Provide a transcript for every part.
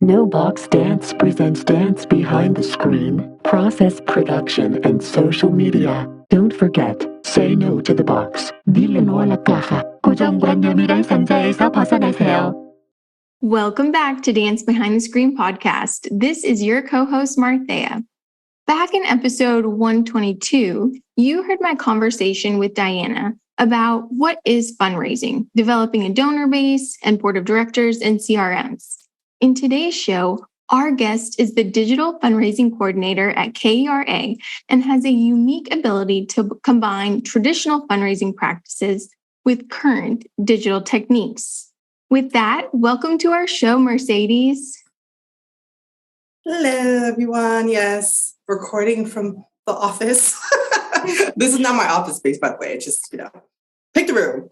No Box Dance presents Dance Behind the Screen, process production, and social media. Don't forget, say no to the box. Dile no a la caja. 고정관념이란 상자에서 벗어나세요. Welcome back to Dance Behind the Screen podcast. This is your co-host, Martheya. Back in episode 122, you heard my conversation with Diana about what is fundraising, developing a donor base and board of directors and CRMs. In today's show, our guest is the Digital Fundraising Coordinator at KERA and has a unique ability to combine traditional fundraising practices with current digital techniques. With that, welcome to our show, Mercedes. Hello, everyone. Yes, recording from the office. This is not my office space, by the way. It's just, pick the room.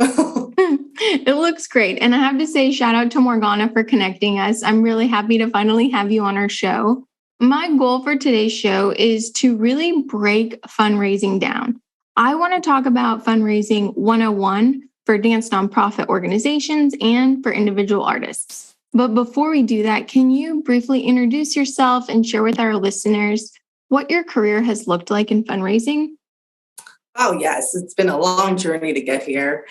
It looks great. And I have to say, shout out to Morgana for connecting us. I'm really happy to finally have you on our show. My goal for today's show is to really break fundraising down. I want to talk about fundraising 101 for dance nonprofit organizations and for individual artists. But before we do that, can you briefly introduce yourself and share with our listeners what your career has looked like in fundraising? Oh, yes. It's been a long journey to get here.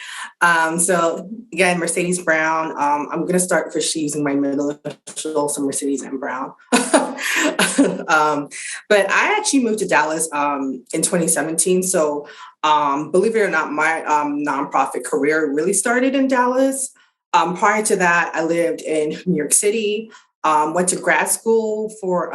So again, Mercedes Brown. I'm going to start for using my middle initial, so Mercedes M. Brown. But I actually moved to Dallas in 2017. So believe it or not, my nonprofit career really started in Dallas. Prior to that, I lived in New York City, went to grad school for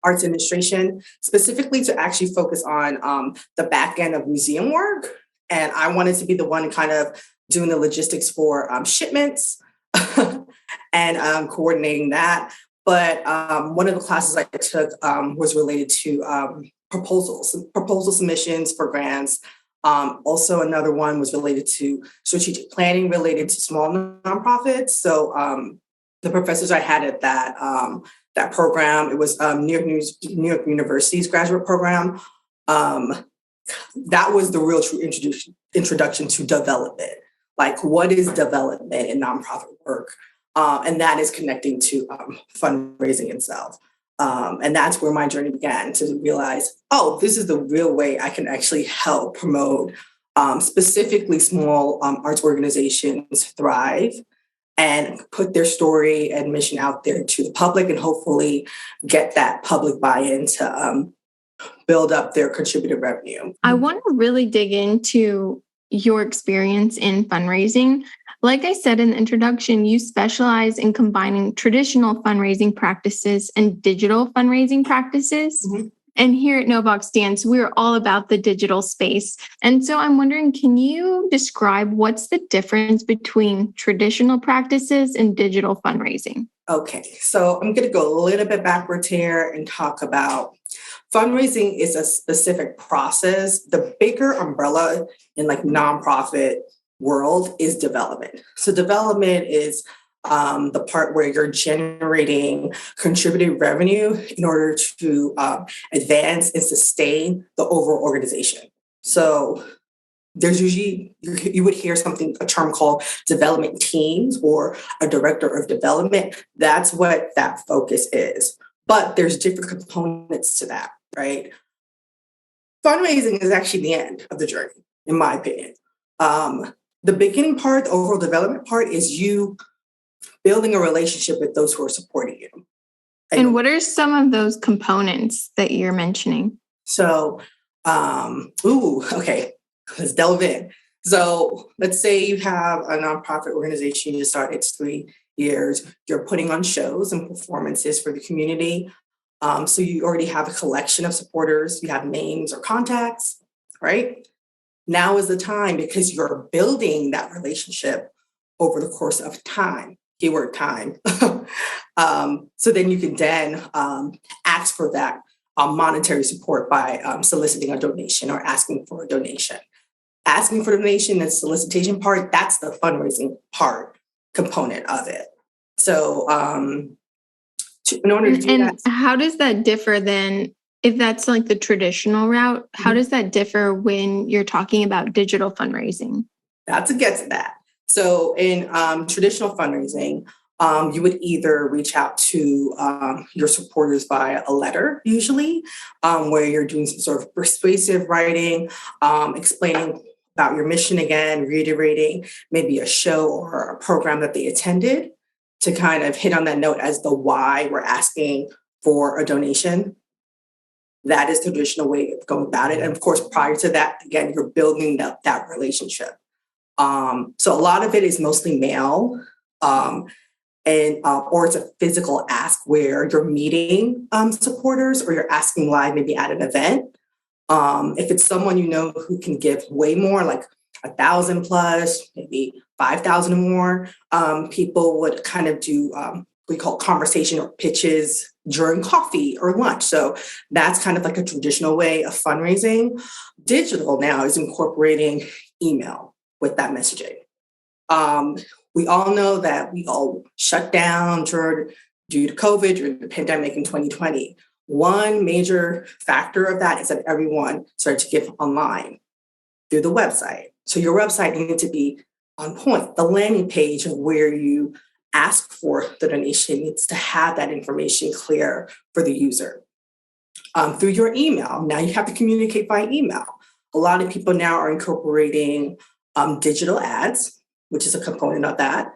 arts administration, specifically to actually focus on the back end of museum work. And I wanted to be the one kind of doing the logistics for shipments and coordinating that. But one of the classes I took was related to proposal submissions for grants. Also, another one was related to strategic planning related to small nonprofits. So the professors I had at that program, it was New York University's graduate program. That was the real true introduction to development. Like, what is development in nonprofit work? And that is connecting to fundraising itself. And that's where my journey began, to realize, this is the real way I can actually help promote specifically small arts organizations thrive and put their story and mission out there to the public and hopefully get that public buy-in to build up their contributed revenue. I want to really dig into your experience in fundraising. Like I said in the introduction, you specialize in combining traditional fundraising practices and digital fundraising practices. Mm-hmm. And here at No Box Dance, we're all about the digital space. And so I'm wondering, can you describe what's the difference between traditional practices and digital fundraising? Okay, so I'm going to go a little bit backwards here and talk about fundraising is a specific process. The bigger umbrella in nonprofit world is development. So development is the part where you're generating contributed revenue in order to advance and sustain the overall organization. So there's usually, you would hear a term called development teams or a director of development. That's what that focus is. But there's different components to that, right? Fundraising is actually the end of the journey, in my opinion. The beginning part, the overall development part, is you building a relationship with those who are supporting you. And what are some of those components that you're mentioning? So, okay, let's delve in. So let's say you have a nonprofit organization, you just started, it's 3 years, you're putting on shows and performances for the community. So you already have a collection of supporters, you have names or contacts, right? Now is the time, because you're building that relationship over the course of time. Keyword time. So then you can then ask for that monetary support by soliciting a donation or asking for a donation. Asking for donation and solicitation part, that's the fundraising part component of it. So in order to do that. And how does that differ then? If that's like the traditional route, how does that differ when you're talking about digital fundraising? That's to get to that. So in traditional fundraising, You would either reach out to your supporters via a letter, usually, where you're doing some sort of persuasive writing, explaining about your mission again, reiterating maybe a show or a program that they attended to kind of hit on that note as the why we're asking for a donation. That is the traditional way of going about it. And of course, prior to that, again, you're building that relationship. So a lot of it is mostly mail. Or it's a physical ask where you're meeting supporters or you're asking live, maybe at an event. If it's someone you know who can give way more, like 1,000 plus, maybe 5,000 or more, people would kind of do we call conversation or pitches during coffee or lunch. So that's kind of like a traditional way of fundraising. Digital now is incorporating email with that messaging. We all know that we all shut down due to COVID, during the pandemic in 2020. One major factor of that is that everyone started to give online through the website. So your website needed to be on point. The landing page of where you ask for the donation needs to have that information clear for the user. Through your email, now you have to communicate by email. A lot of people now are incorporating digital ads, which is a component of that,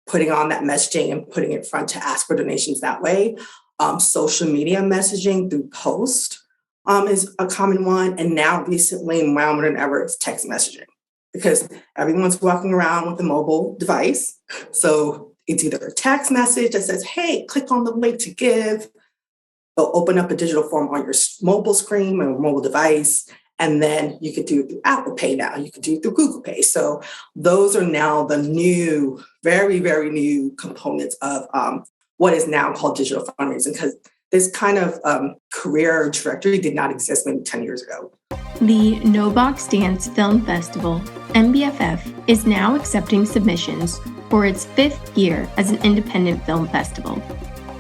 putting on that messaging and putting it front to ask for donations that way. Social media messaging through post is a common one. And now recently, more than ever, it's text messaging because everyone's walking around with a mobile device. So it's either a text message that says, hey, click on the link to give. They'll open up a digital form on your mobile screen or mobile device. And then you could do it through Apple Pay now. You could do it through Google Pay. So those are now the new, very, very new components of what is now called digital fundraising, because this kind of career trajectory did not exist maybe 10 years ago. The No Box Dance Film Festival, NBFF, is now accepting submissions for its 5th year as an independent film festival.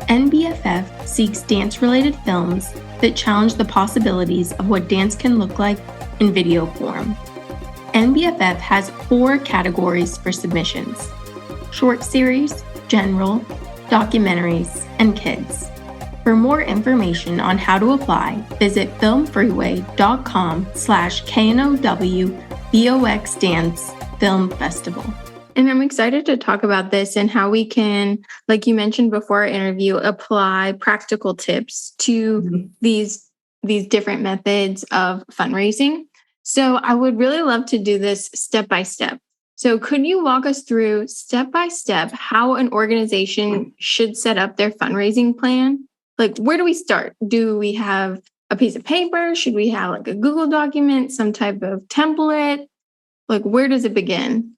NBFF seeks dance-related films that challenge the possibilities of what dance can look like in video form. NBFF has 4 categories for submissions: short series, general, documentaries, and kids. For more information on how to apply, visit filmfreeway.com/KNOW Dance Film Festival. And I'm excited to talk about this and how we can, like you mentioned before our interview, apply practical tips to these different methods of fundraising. So I would really love to do this step by step. So could you walk us through step by step how an organization should set up their fundraising plan? Like, where do we start? Do we have a piece of paper? Should we have like a Google document, some type of template? Like, where does it begin?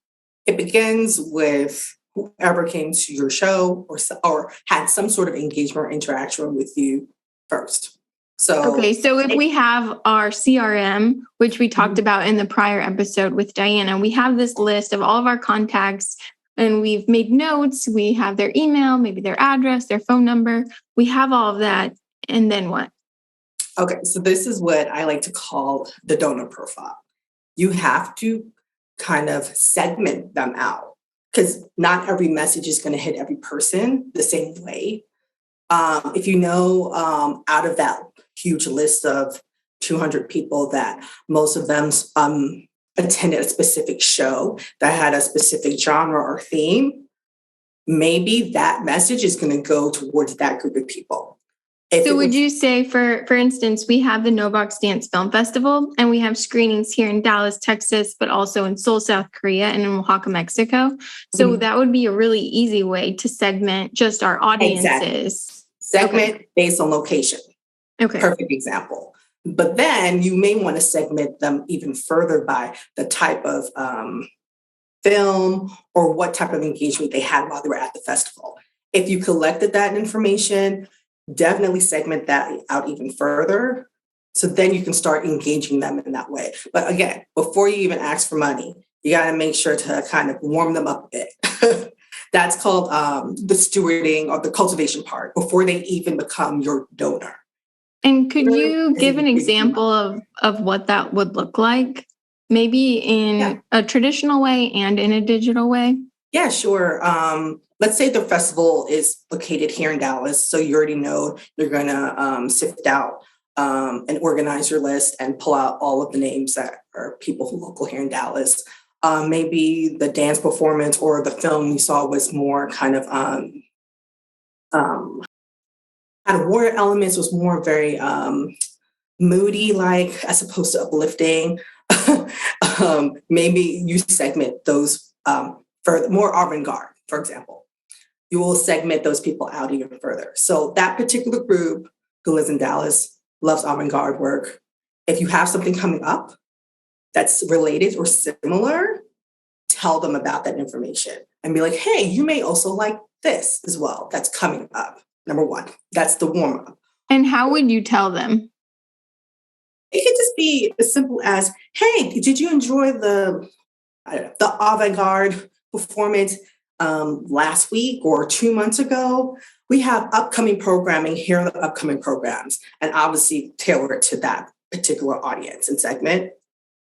It begins with whoever came to your show or had some sort of engagement or interaction with you first. So if we have our CRM, which we talked about in the prior episode with Diana, we have this list of all of our contacts and we've made notes. We have their email, maybe their address, their phone number. We have all of that. And then what? Okay, so this is what I like to call the donor profile. You have to kind of segment them out because not every message is going to hit every person the same way. If you know, out of that huge list of 200 people that most of them attended a specific show that had a specific genre or theme, maybe that message is going to go towards that group of people. So would you say, for instance, we have the No Box Dance Film Festival and we have screenings here in Dallas, Texas, but also in Seoul, South Korea and in Oaxaca, Mexico. So that would be a really easy way to segment just our audiences. Exactly. Segment based on location. Okay. Perfect example. But then you may want to segment them even further by the type of film or what type of engagement they had while they were at the festival. If you collected that information, definitely segment that out even further. So then you can start engaging them in that way. But again, before you even ask for money, you got to make sure to kind of warm them up a bit. That's called the stewarding or the cultivation part before they even become your donor. And could you give an example of what that would look like? Maybe in a traditional way and in a digital way? Yeah, sure. Let's say the festival is located here in Dallas, so you already know you're going to sift out and organize your list and pull out all of the names that are people who are local here in Dallas. Maybe the dance performance or the film you saw was more kind of um, had water elements, was more very moody, like as opposed to uplifting. Maybe you segment those for more avant-garde, for example. You will segment those people out even further. So that particular group who lives in Dallas loves avant-garde work. If you have something coming up that's related or similar, tell them about that information and be like, hey, you may also like this as well. That's coming up. Number one, that's the warm-up. And how would you tell them? It could just be as simple as, hey, did you enjoy the avant-garde performance last week or 2 months ago? We have upcoming programming. Here are the upcoming programs, and obviously tailor it to that particular audience and segment.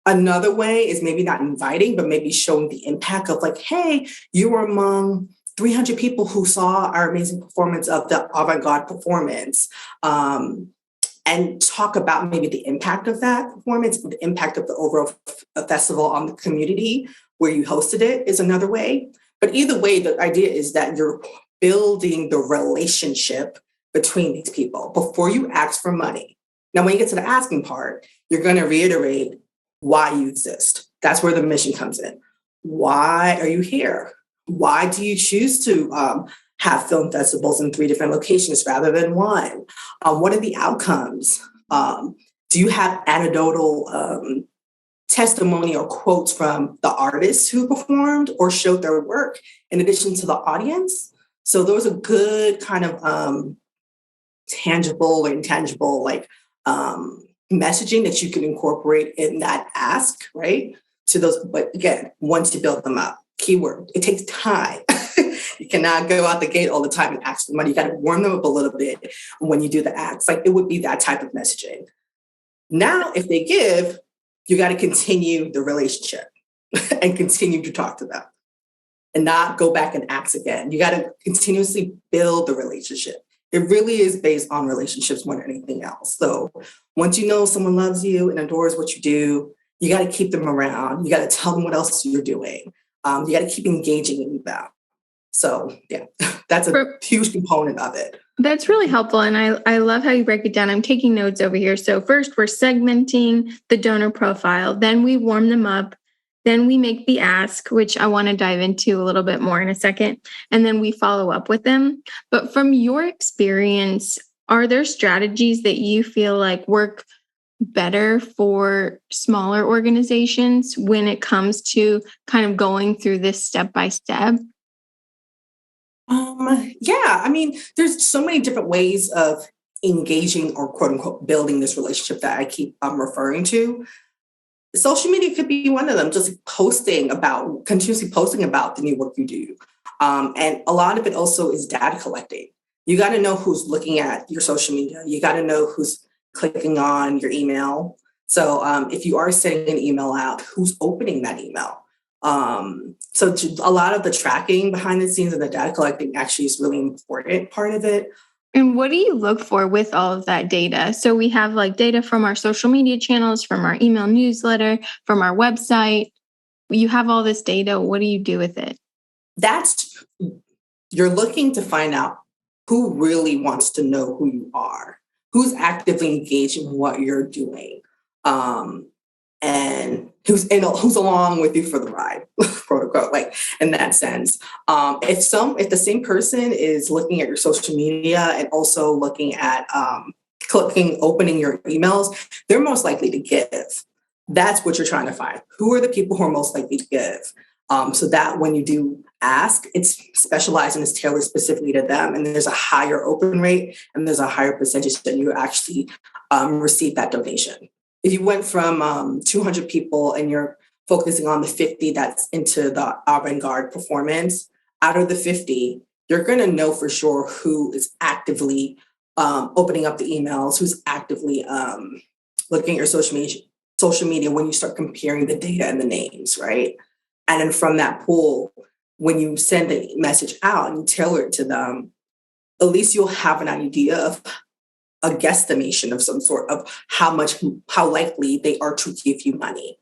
Another way is maybe not inviting, but maybe showing the impact of like, hey, you were among 300 people who saw our amazing performance of the avant-garde performance. And talk about maybe the impact of that performance, the impact of the overall festival on the community where you hosted it is another way. But either way, the idea is that you're building the relationship between these people before you ask for money. Now, when you get to the asking part, you're going to reiterate why you exist. That's where the mission comes in. Why are you here? Why do you choose to have film festivals in 3 different locations rather than 1? What are the outcomes? Do you have anecdotal testimony or quotes from the artists who performed or showed their work in addition to the audience? So those are good kind of tangible or intangible like messaging that you can incorporate in that ask, right? To those, but again, once you build them up, keyword, it takes time. You cannot go out the gate all the time and ask for money. You got to warm them up a little bit when you do the acts. Like it would be that type of messaging. Now, if they give, you got to continue the relationship and continue to talk to them and not go back and ask again. You got to continuously build the relationship. It really is based on relationships more than anything else. So once you know someone loves you and adores what you do, you got to keep them around. You got to tell them what else you're doing. You got to keep engaging in them. So yeah, that's a huge component of it. That's really helpful. And I love how you break it down. I'm taking notes over here. So first we're segmenting the donor profile, then we warm them up, then we make the ask, which I want to dive into a little bit more in a second, and then we follow up with them. But from your experience, are there strategies that you feel like work better for smaller organizations when it comes to kind of going through this step by step? Yeah, I mean, there's so many different ways of engaging or quote unquote building this relationship that I keep referring to. Social media could be one of them, just continuously posting about the new work you do. And a lot of it also is data collecting. You got to know who's looking at your social media. You got to know who's clicking on your email. So if you are sending an email out, who's opening that email? So a lot of the tracking behind the scenes and the data collecting actually is really important part of it. And what do you look for with all of that data? So we have like data from our social media channels, from our email newsletter, from our website. You have all this data. What do you do with it? You're looking to find out who really wants to know who you are, who's actively engaged in what you're doing. And who's along with you for the ride, quote unquote, like in that sense. If the same person is looking at your social media and also looking at opening your emails, they're most likely to give. That's what you're trying to find. Who are the people who are most likely to give? So that when you do ask, it's specialized and it's tailored specifically to them. And there's a higher open rate and there's a higher percentage that you actually receive that donation. If you went from 200 people and you're focusing on the 50 that's into the avant-garde performance, out of the 50, you're going to know for sure who is actively opening up the emails, who's actively looking at your social media when you start comparing the data and the names, right? And then from that pool, when you send the message out and you tailor it to them, at least you'll have an idea of a guesstimation of some sort of how likely they are to give you money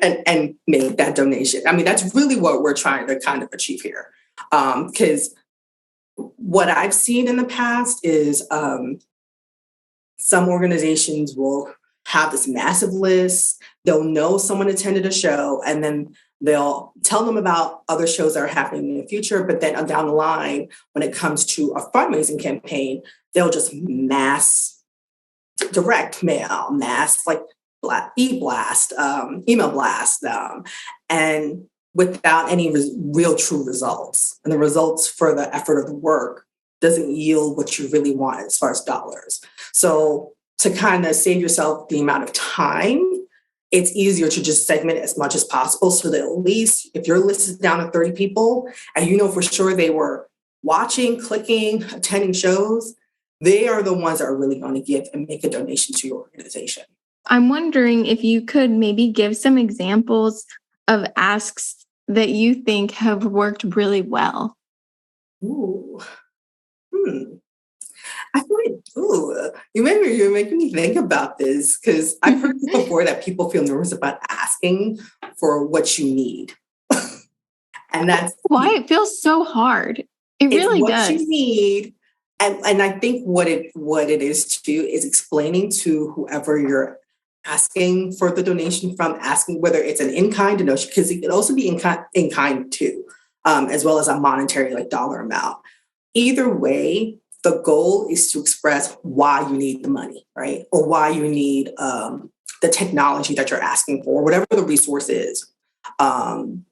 and make that donation. I mean, that's really what we're trying to kind of achieve here. Because what I've seen in the past is some organizations will have this massive list. They'll know someone attended a show, and then they'll tell them about other shows that are happening in the future. But then down the line, when it comes to a fundraising campaign, they'll just mass direct mail, mass like e-blast, email blast, and without any real true results. And the results for the effort of the work doesn't yield what you really want as far as dollars. So to kind of save yourself the amount of time, it's easier to just segment as much as possible so that at least if your list is down to 30 people and you know for sure they were watching, clicking, attending shows, they are the ones that are really going to give and make a donation to your organization. I'm wondering if you could maybe give some examples of asks that you think have worked really well. Ooh. I feel like, you're making me think about this because I've heard before that people feel nervous about asking for what you need. And that's why it feels so hard. It really what does. You need. And I think what it is too is explaining to whoever you're asking for the donation from, asking whether it's an in-kind donation, because it could also be in kind too, as well as a monetary like dollar amount. Either way, the goal is to express why you need the money, right? Or why you need the technology that you're asking for, whatever the resource is. And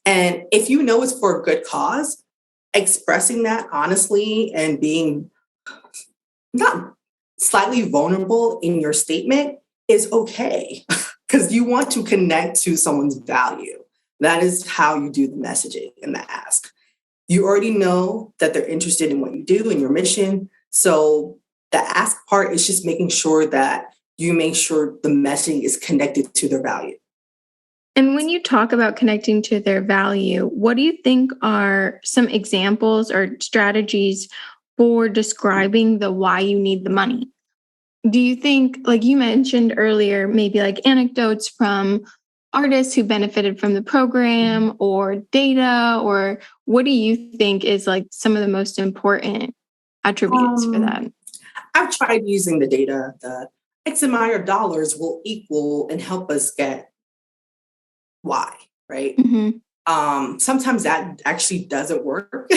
if you know it's for a good cause, expressing that honestly and being not slightly vulnerable in your statement is okay because you want to connect to someone's value. That is how you do the messaging and the ask. You already know that they're interested in what you do and your mission. So the ask part is just making sure that you make sure the messaging is connected to their value. And when you talk about connecting to their value, what do you think are some examples or strategies for describing the why you need the money? Do you think, like you mentioned earlier, maybe like anecdotes from artists who benefited from the program or data, or what do you think is like some of the most important attributes for that? I've tried using the data. The X amount of dollars will equal and help us get Y, right? Mm-hmm. Sometimes that actually doesn't work.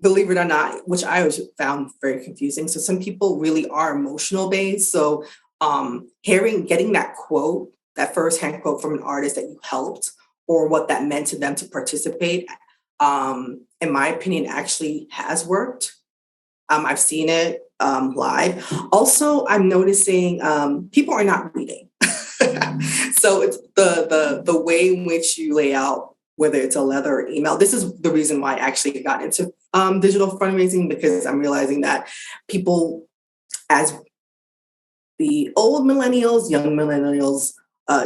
Believe it or not, which I always found very confusing. So some people really are emotional based. So getting that quote, that firsthand quote from an artist that you helped, or what that meant to them to participate, in my opinion, actually has worked. I've seen it live. Also, I'm noticing people are not reading. So it's the way in which you lay out, whether it's a letter or email. This is the reason why I actually got into digital fundraising, because I'm realizing that people, as the old millennials, young millennials,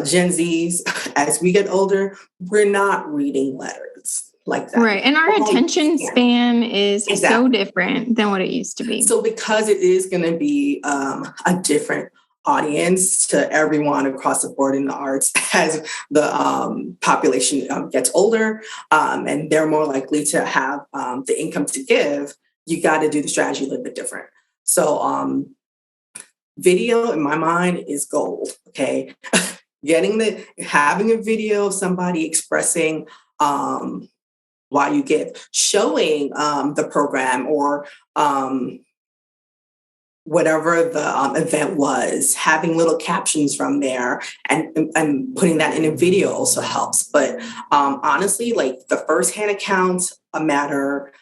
Gen Zs, as we get older, we're not reading letters like that. Right. And our attention span is so different than what it used to be. So because it is going to be a different audience to everyone across the board in the arts as the population gets older, and they're more likely to have the income to give, you got to do the strategy a little bit different. So video, in my mind, is gold. Okay. Having a video of somebody expressing why you give, showing the program or whatever the event was, having little captions from there and putting that in a video also helps. But honestly, like the firsthand accounts matter.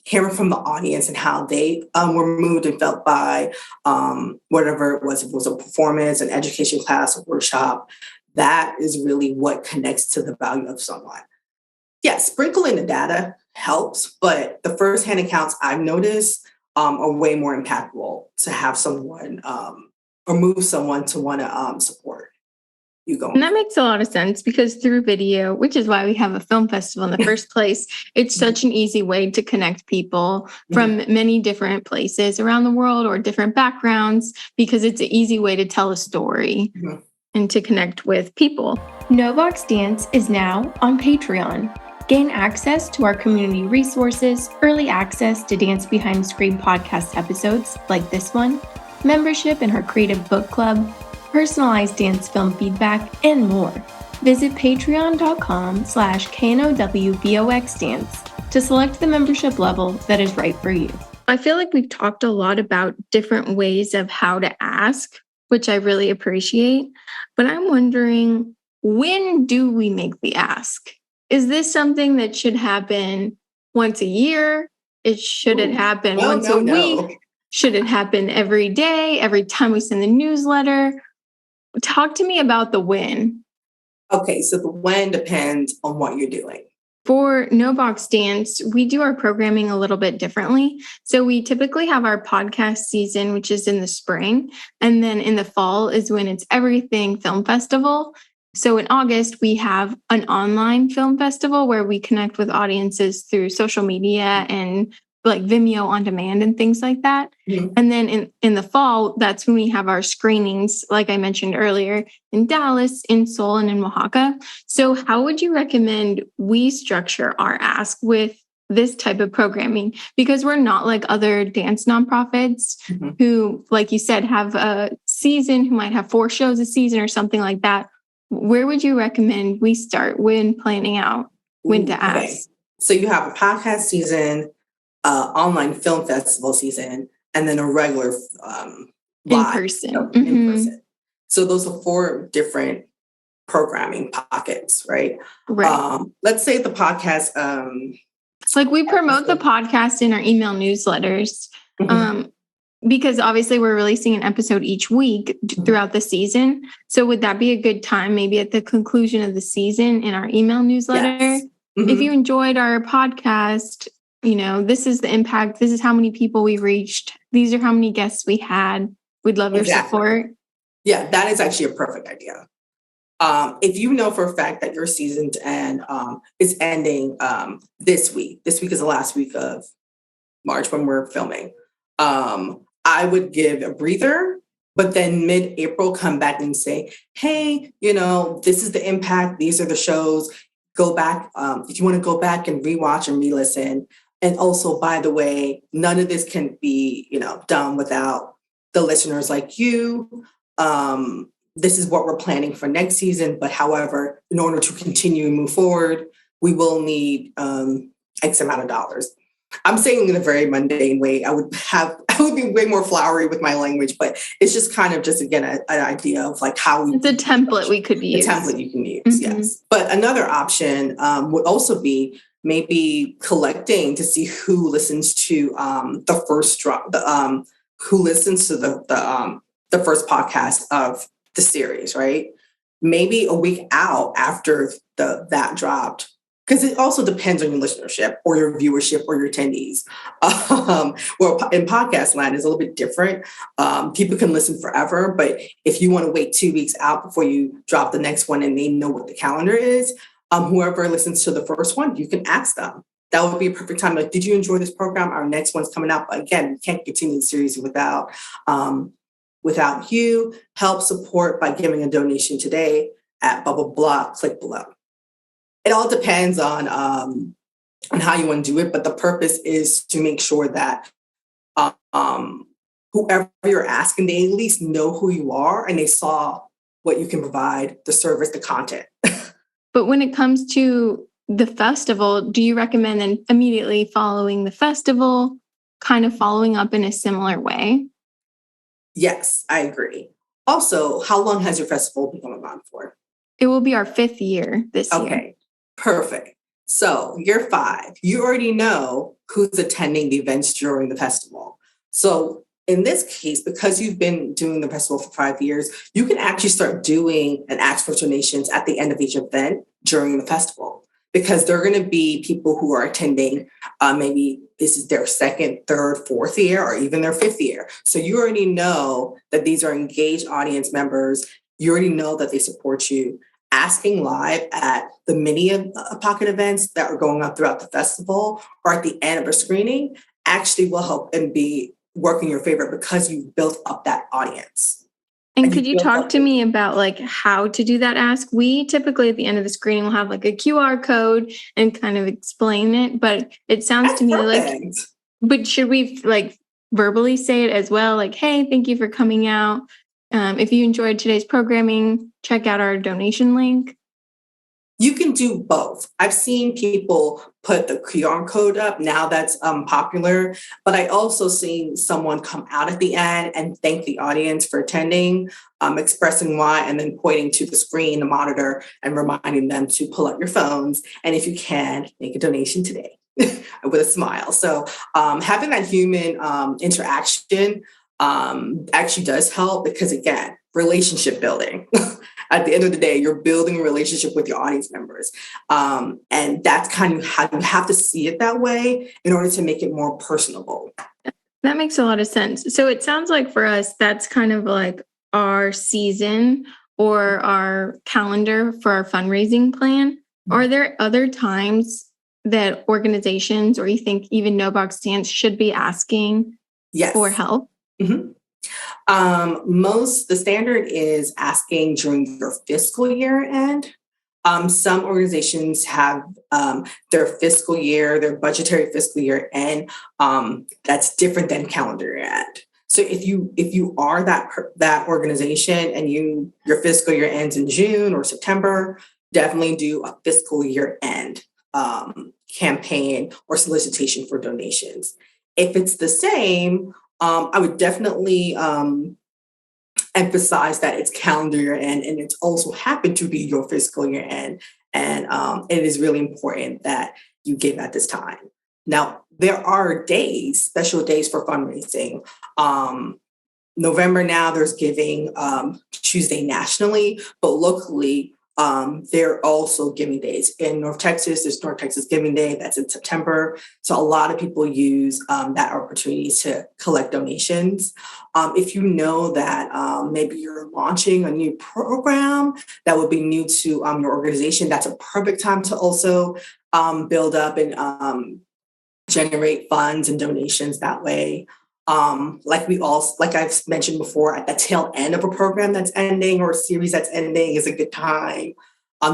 Hearing from the audience and how they were moved and felt by whatever it was. If it was a performance, an education class, a workshop, that is really what connects to the value of someone. Yes, sprinkling the data helps, but the firsthand accounts I've noticed are way more impactful to have someone or move someone to want to support. you go. And that makes a lot of sense because through video, which is why we have a film festival in the first place, it's such an easy way to connect people from many different places around the world or different backgrounds, because it's an easy way to tell a story and to connect with people. No Box Dance is now on Patreon. Gain access to our community resources, early access to Dance Behind the Screen podcast episodes like this one, membership in our creative book club, personalized dance film feedback, and more. Visit patreon.com/KNOWBOXDance to select the membership level that is right for you. I feel like we've talked a lot about different ways of how to ask, which I really appreciate. But I'm wondering, when do we make the ask? Is this something that should happen once a year? Should it happen once a week? Should it happen every day, every time we send the newsletter? Talk to me about the when. Okay, so the when depends on what you're doing. For No Box Dance, we do our programming a little bit differently. So we typically have our podcast season, which is in the spring. And then in the fall is when it's Everything Film Festival. So in August, we have an online film festival where we connect with audiences through social media and like Vimeo on demand and things like that. And then in the fall, that's when we have our screenings, like I mentioned earlier, in Dallas, in Seoul, and in Oaxaca. So how would you recommend we structure our ask with this type of programming? Because we're not like other dance nonprofits who, like you said, have a season, who might have 4 shows a season or something like that. Where would you recommend we start when planning out when to ask? So you have a podcast season, online film festival season, and then a regular in person. In person. So those are 4 different programming pockets, right? Let's say the podcast. Like we promote the podcast in our email newsletters. Because obviously we're releasing an episode each week throughout the season. So would that be a good time, maybe at the conclusion of the season in our email newsletter? Yes. If you enjoyed our podcast, this is the impact. This is how many people we reached. These are how many guests we had. We'd love your support. Yeah, that is actually a perfect idea. If you know for a fact that your season is ending this week is the last week of March when we're filming. I would give a breather, but then mid-April come back and say, hey, this is the impact. These are the shows. Go back. If you want to go back and rewatch and re-listen. And also, by the way, none of this can be, done without the listeners like you. This is what we're planning for next season. But however, in order to continue and move forward, we will need X amount of dollars. I'm saying in a very mundane way. I would be way more flowery with my language, but it's just kind of again, an idea of like how it's a template we could use. A template you can use, yes. But another option would also be maybe collecting to see who listens to the first drop, who listens to the first podcast of the series, right? Maybe a week out after that dropped. Because it also depends on your listenership or your viewership or your attendees. Well, in podcast land, it's a little bit different. People can listen forever, but if you want to wait 2 weeks out before you drop the next one and they know what the calendar is, whoever listens to the first one, you can ask them. That would be a perfect time. Like, did you enjoy this program? Our next one's coming up. But again, we can't continue the series without you. Help support by giving a donation today at blah, blah, blah. Click below. It all depends on how you want to do it, but the purpose is to make sure that whoever you're asking, they at least know who you are and they saw what you can provide, the service, the content. But when it comes to the festival, do you recommend then immediately following the festival, kind of following up in a similar way? Yes, I agree. Also, how long has your festival been going on for? It will be our 5th year this year. Okay. Perfect. So year 5, you already know who's attending the events during the festival. So in this case, because you've been doing the festival for 5 years, you can actually start doing an ask for donations at the end of each event during the festival, because there are going to be people who are attending, maybe this is their 2nd, 3rd, 4th year, or even their 5th year. So you already know that these are engaged audience members you already know that they support you. Asking live at the mini pocket events that are going on throughout the festival or at the end of a screening actually will help and be work in your favor because you've built up that audience. And And could you you built talk up to me about like how to do that ask? We typically at the end of the screening will have like a QR code and kind of explain it, but it sounds That's to me like, perfect. but should we like verbally say it as well? Like, hey, thank you for coming out. If you enjoyed today's programming, check out our donation link. You can do both. I've seen people put the QR code up. Now that's popular, but I also seen someone come out at the end and thank the audience for attending, expressing why, and then pointing to the screen, the monitor, and reminding them to pull out your phones. And if you can, make a donation today with a smile. So having that human interaction actually does help because, again, relationship building. At the end of the day, you're building a relationship with your audience members. And that's kind of how you have to see it that way in order to make it more personable. That makes a lot of sense. So it sounds like for us, that's kind of like our season or our calendar for our fundraising plan. Are there other times that organizations or you think even No Box Dance should be asking for help? Mm-hmm. The standard is asking during your fiscal year end. Some organizations have their fiscal year, their budgetary fiscal year end. That's different than calendar year end. So if you are that organization and your fiscal year ends in June or September, definitely do a fiscal year end campaign or solicitation for donations. If it's the same, I would definitely emphasize that it's calendar year end and it's also happened to be your fiscal year end. And it is really important that you give at this time. Now, there are special days for fundraising. November now, there's giving Tuesday nationally, but locally, they're also giving days. In North Texas, there's North Texas Giving Day, that's in September. So a lot of people use that opportunity to collect donations. If you know that maybe you're launching a new program that would be new to your organization, that's a perfect time to also build up and generate funds and donations that way. Like I've mentioned before, at the tail end of a program that's ending or a series that's ending is a good time,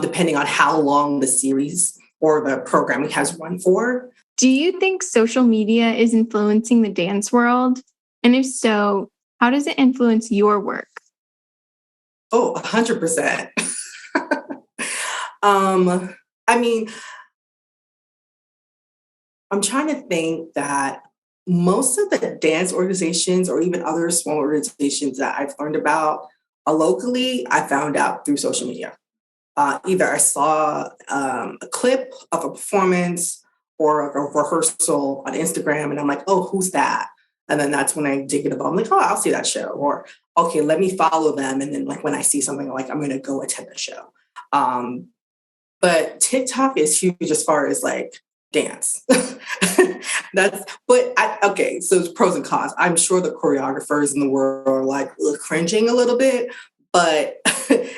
depending on how long the series or the programming has run for. Do you think social media is influencing the dance world? And if so, how does it influence your work? Oh, 100%. I mean, I'm trying to think that most of the dance organizations or even other small organizations that I've learned about locally, I found out through social media. Either I saw a clip of a performance or a rehearsal on Instagram and I'm like, oh, who's that? And then that's when I dig it up. I'm like, oh, I'll see that show. Or, okay, let me follow them. And then like when I see something, I'm like, I'm going to go attend the show. But TikTok is huge as far as like dance. So it's pros and cons. I'm sure the choreographers in the world are like cringing a little bit, but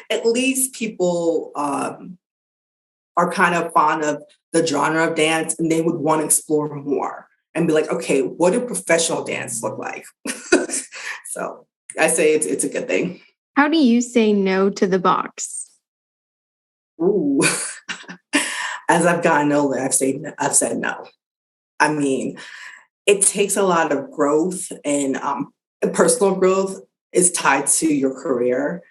at least people are kind of fond of the genre of dance and they would want to explore more and be like, okay, what do professional dance look like? So I say it's a good thing. How do you say no to the box? Ooh. As I've gotten older, I've said no. I mean, it takes a lot of growth and personal growth is tied to your career.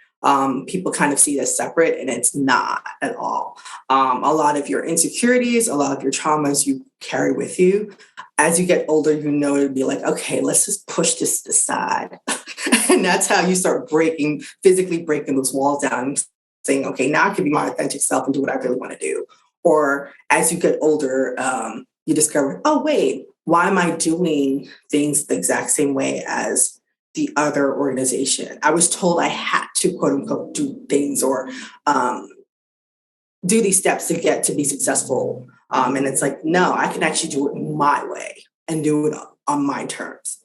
People kind of see it as separate and it's not at all. A lot of your insecurities, a lot of your traumas you carry with you. As you get older, you know to be like, okay, let's just push this aside. And that's how you start physically breaking those walls down, saying, okay, now I can be my authentic self and do what I really want to do. Or as you get older, you discover, oh, wait, why am I doing things the exact same way as the other organization? I was told I had to, quote unquote, do things or do these steps to get to be successful. And it's like, no, I can actually do it my way and do it on my terms.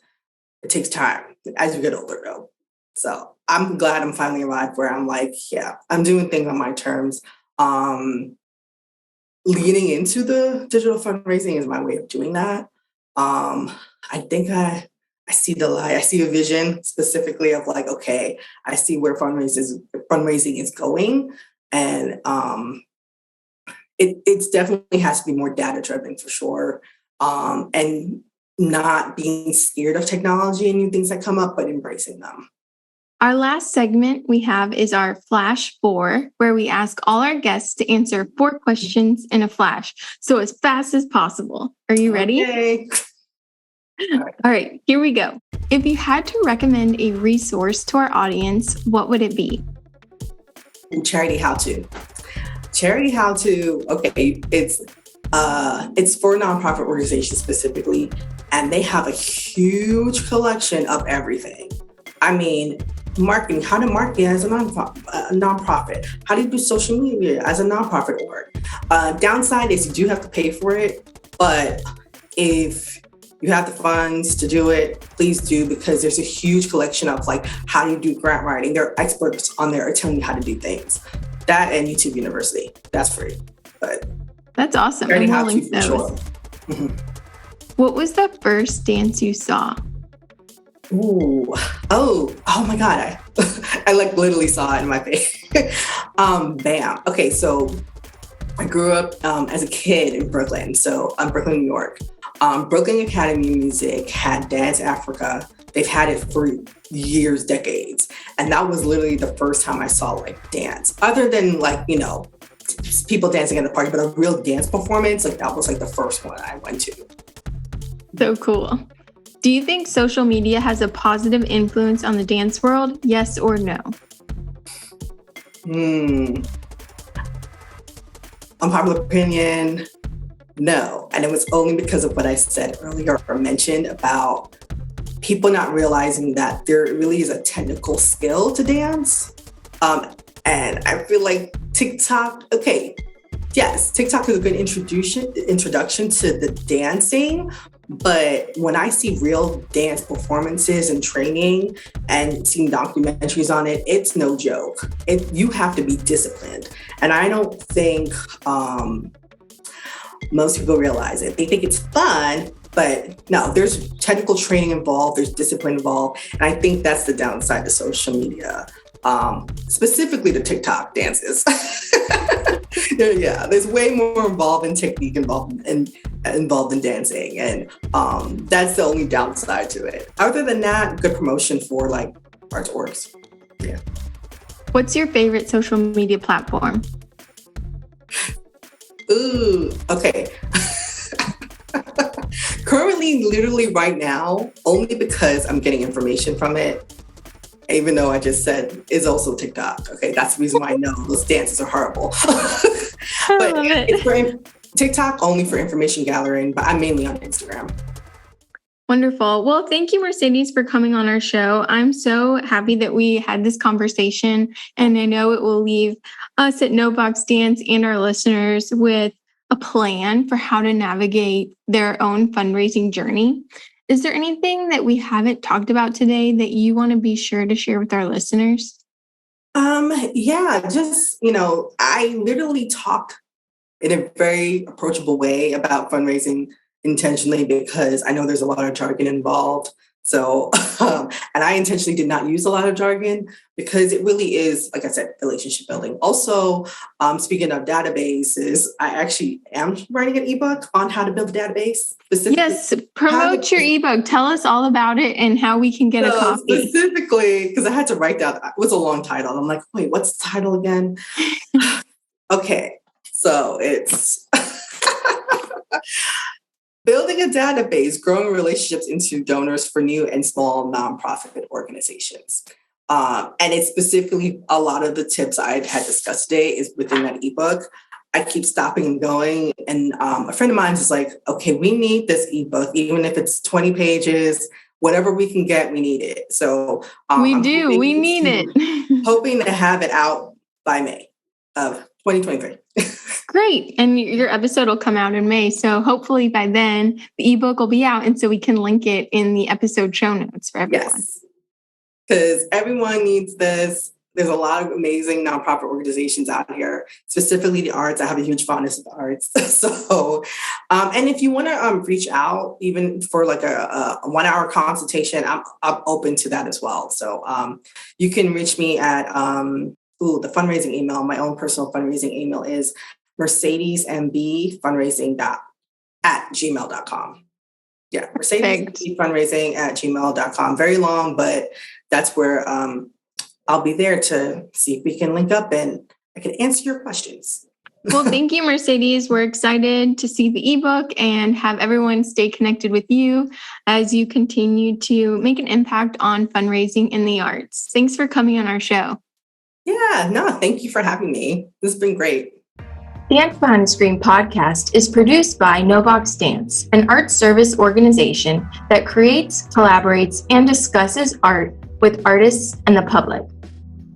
It takes time as you get older, though. So I'm glad I'm finally arrived where I'm like, yeah, I'm doing things on my terms. Leaning into the digital fundraising is my way of doing that. I think I see the light. I see a vision specifically of like, okay, I see where fundraising is going, and it's definitely has to be more data driven for sure, and not being scared of technology and new things that come up, but embracing them. Our last segment we have is our Flash 4, where we ask all our guests to answer 4 questions in a flash. So as fast as possible. Are you ready? Okay. All right, here we go. If you had to recommend a resource to our audience, what would it be? Charity How To. Charity How To, okay, it's for nonprofit organizations specifically, and they have a huge collection of everything. I mean, marketing, how to market as a nonprofit, how do you do social media as a nonprofit org. Downside is you do have to pay for it, but if you have the funds to do it, please do, because there's a huge collection of like, how do you do grant writing? There are experts on there telling you how to do things. That and YouTube University, that's free. But that's awesome. Charity And How we'll To link for those. sure. What was the first dance you saw? Oh my God. I like literally saw it in my face. Bam. Okay, so I grew up as a kid in Brooklyn. So Brooklyn, New York. Brooklyn Academy of Music had Dance Africa. They've had it for years, decades. And that was literally the first time I saw like dance. Other than like, people dancing at the party, but a real dance performance, like that was like the first one I went to. So cool. Do you think social media has a positive influence on the dance world? Yes or no? Unpopular opinion, no. And it was only because of what I said earlier or mentioned about people not realizing that there really is a technical skill to dance. And I feel like TikTok, okay, yes, TikTok is a good introduction to the dancing. But when I see real dance performances and training and seeing documentaries on it, it's no joke. You have to be disciplined. And I don't think most people realize it. They think it's fun, but no, there's technical training involved, there's discipline involved. And I think that's the downside to social media, specifically the TikTok dances. Yeah, there's way more involved in technique involved in dancing, and that's the only downside to it. Other than that, good promotion for like arts orgs. Yeah. What's your favorite social media platform? Ooh, okay. Currently, literally right now, only because I'm getting information from it, even though I just said is also TikTok. Okay, that's the reason why I know those dances are horrible. But it's for TikTok only for information gathering, but I'm mainly on Instagram. Wonderful. Well, thank you, Mercedes, for coming on our show. I'm so happy that we had this conversation, and I know it will leave us at No Box Dance and our listeners with a plan for how to navigate their own fundraising journey. Is there anything that we haven't talked about today that you want to be sure to share with our listeners? Yeah, just, I literally talk in a very approachable way about fundraising intentionally because I know there's a lot of jargon involved. So, and I intentionally did not use a lot of jargon because it really is, like I said, relationship building. Also, speaking of databases, I actually am writing an ebook on how to build a database. Yes, promote your ebook. Tell us all about it and how we can get a copy. Specifically, because I had to write down, it was a long title. I'm like, wait, what's the title again? Okay, so it's Building a Database, Growing Relationships into Donors for New and Small Nonprofit Organizations. And it's specifically a lot of the tips I had discussed today is within that ebook. I keep stopping and going. And a friend of mine is like, okay, we need this ebook, even if it's 20 pages, whatever we can get, we need it. So we need it. Hoping to have it out by May of 2023. Great. And your episode will come out in May. So hopefully by then the ebook will be out. And so we can link it in the episode show notes for everyone. Yes. because everyone needs this. There's a lot of amazing nonprofit organizations out here, specifically the arts. I have a huge fondness of the arts. So, and if you want to reach out, even for like a 1 hour consultation, I'm open to that as well. So you can reach me at the fundraising email. My own personal fundraising email is mercedesmbfundraising@gmail.com. Yeah, mercedesmbfundraising@gmail.com. Very long, but that's where I'll be there to see if we can link up and I can answer your questions. Well, thank you, Mercedes. We're excited to see the ebook and have everyone stay connected with you as you continue to make an impact on fundraising in the arts. Thanks for coming on our show. Yeah, no, thank you for having me. This has been great. Dance Behind the Screen podcast is produced by Novox Dance, an art service organization that creates, collaborates, and discusses art with artists and the public.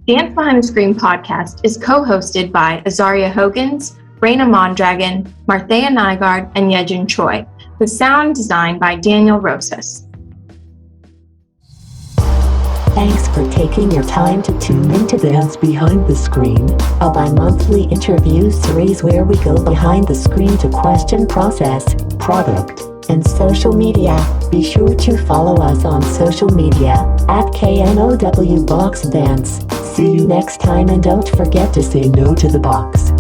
Dance Behind the Screen podcast is co-hosted by Azaria Hogans, Raina Mondragon, Martheya Nygaard, and Yejin Choi, with sound design by Daniel Rosas. Thanks for taking your time to tune into Dance Behind the Screen, a bi-monthly interview series where we go behind the screen to question process, product, and social media. Be sure to follow us on social media at KNOW Box Dance. See you next time and don't forget to say no to the box.